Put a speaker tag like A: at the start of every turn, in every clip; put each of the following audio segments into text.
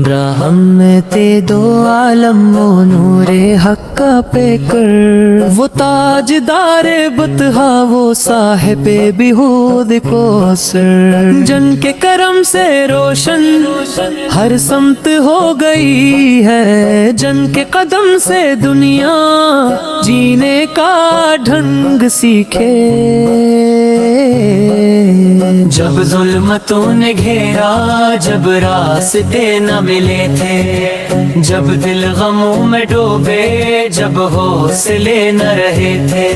A: رحمت دو عالم و نور حق پہ کر، وہ تاجدار بطحا وہ صاحب بیہود کوثر، جن کے کرم سے روشن ہر سمت ہو گئی ہے، جن کے قدم سے دنیا جینے کا ڈھنگ سیکھے۔ جب ظلمتوں نے گھیرا، جب راستے نہ ملے تھے، جب دل غموں میں ڈوبے، جب حوصلے نہ رہے تھے،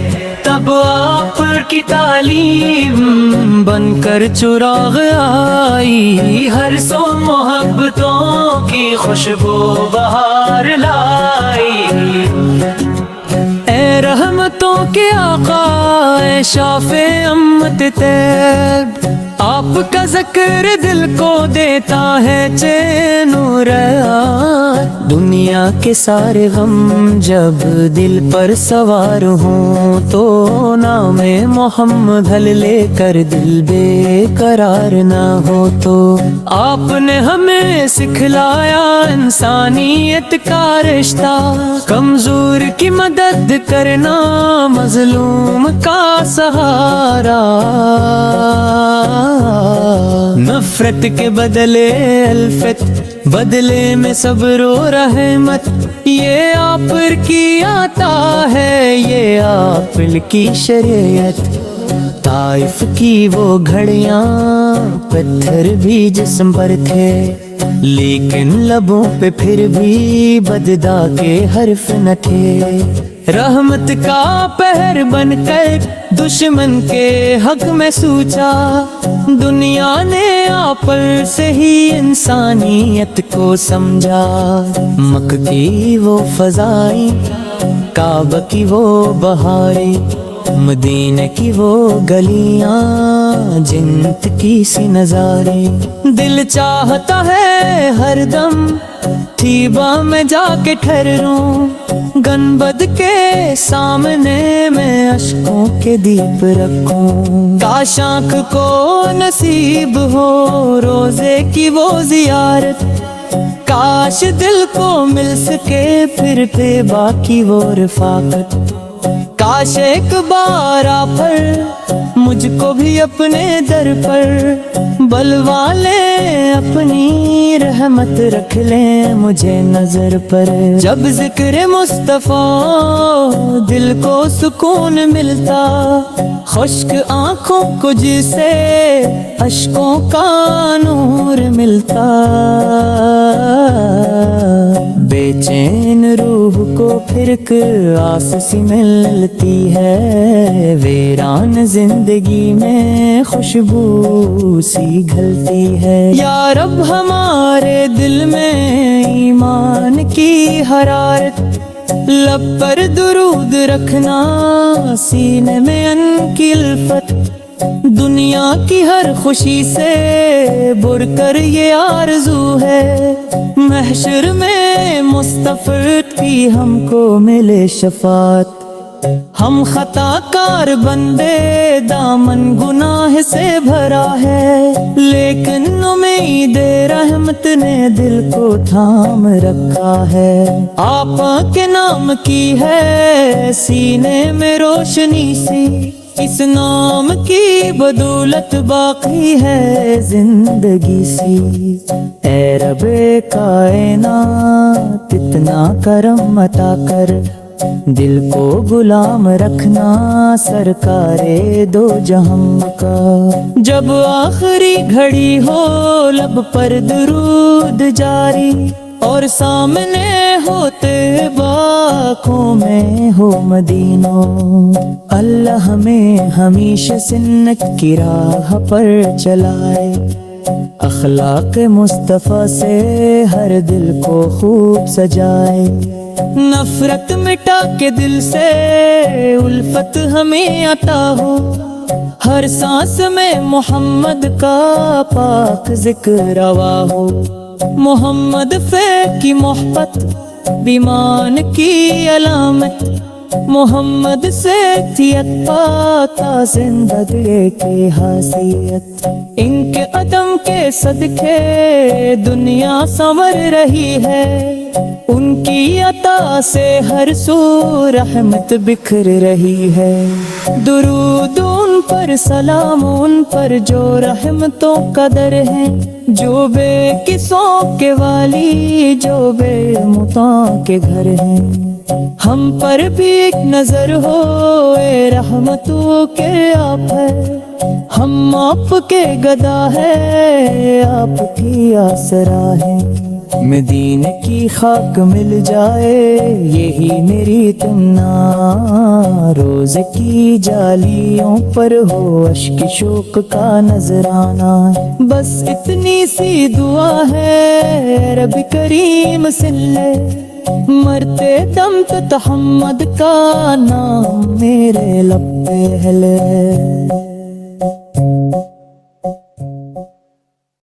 A: تب آپ کی تعلیم بن کر چراغ آئی، ہر سو محبتوں کی خوشبو بہار لائی۔ اے رحمتوں کے آقا، اے شافع امت طیب، آپ کا ذکر دل کو دیتا ہے چین و ریات۔ دنیا کے سارے غم جب دل پر سوار ہوں، تو نام محمد لے کر دل بے قرار نہ ہو۔ تو آپ نے ہمیں سکھلایا انسانیت کا رشتہ، کمزور کی مدد کرنا، مظلوم کا سہارا۔ نفرت کے بدلے الفت، بدلے میں صبر و رحمت، یہ آپ کی عطا ہے، یہ آپ کی شریعت۔ طائف کی وہ گھڑیاں پتھر بھی جسم پر تھے، لیکن لبوں پہ پھر بھی بددا کے حرف نہ تھے۔ رحمت کا پہر بن کر دشمن کے حق میں سوچا، دنیا نے آپ سے ہی انسانیت کو سمجھا۔ مکہ کی وہ فضائیں، کعبہ کی وہ بہاریں، مدینہ کی وہ گلیاں، جنت کی سی نظارے، دل چاہتا ہے ہر دم طیبہ میں جا کے ٹھہروں، گنبد کے سامنے میں اشکوں کے دیپ رکھوں۔ کاش آنکھ کو نصیب ہو روزے کی وہ زیارت، کاش دل کو مل سکے پھر پہ باقی وہ رفاقت۔ کاش ایک بار آ پر مجھ کو بھی اپنے در پر بلوا لے، اپنی رحمت رکھ لے مجھے نظر پر۔ جب ذکر مصطفیٰ دل کو سکون ملتا، خشک آنکھوں کو جسے اشکوں کا نور ملتا، بے چین روح کو پھر آس سی ملتی ہے، ویران زندگی میں خوشبو سی گھلتی ہے۔ یا رب ہمارے دل میں ایمان کی حرارت، لب پر درود رکھنا، سینے میں ان کی الفت، دنیا کی ہر خوشی سے بڑھ کر یہ آرزو ہے، محشر میں مصطفی کی ہم کو ملے شفاعت۔ ہم خطا کار بندے، دامن گناہ سے بھرا ہے، لیکن امید رحمت نے دل کو تھام رکھا ہے۔ آپ کے نام کی ہے سینے میں روشنی سی، اس نام کی بدولت باقی ہے زندگی سی۔ اے رب کائنات اتنا کرم عطا کر، دل کو غلام رکھنا سرکار دو جہاں کا۔ جب آخری گھڑی ہو لب پر درود جاری، اور سامنے ہوتے باکوں میں ہو مدینہ، اللہ ہمیں ہمیشہ سنت کی راہ پر چلائے، اخلاق مصطفیٰ سے ہر دل کو خوب سجائے، نفرت مٹا کے دل سے الفت ہمیں عطا ہو، ہر سانس میں محمد کا پاک ذکر روا ہو، محمد فے کی محبت بیمان کی علامت، محمد سے تھی عطا زندگی کی حیثیت، ان کے قدم کے صدقے دنیا سنور رہی ہے، ان کی عطا سے ہر سو رحمت بکھر رہی ہے۔ درود ان پر، سلام ان پر جو رحمتوں کا در ہیں، جو بے قصوں کے والی، جو بے مطاع کے گھر ہیں۔ ہم پر بھی ایک نظر ہو اے رحمتوں کے آپ ہے، ہم آپ کے گدا ہے، آپ کی آسرا ہے۔ مدینے کی خاک مل جائے یہی میری تمنا، روز کی جالیوں پر ہو اشک شوق کا نذرانہ، بس اتنی سی دعا ہے رب کریم سن لے، مرتے دم تک محمد کا نام میرے لب پہ ہے۔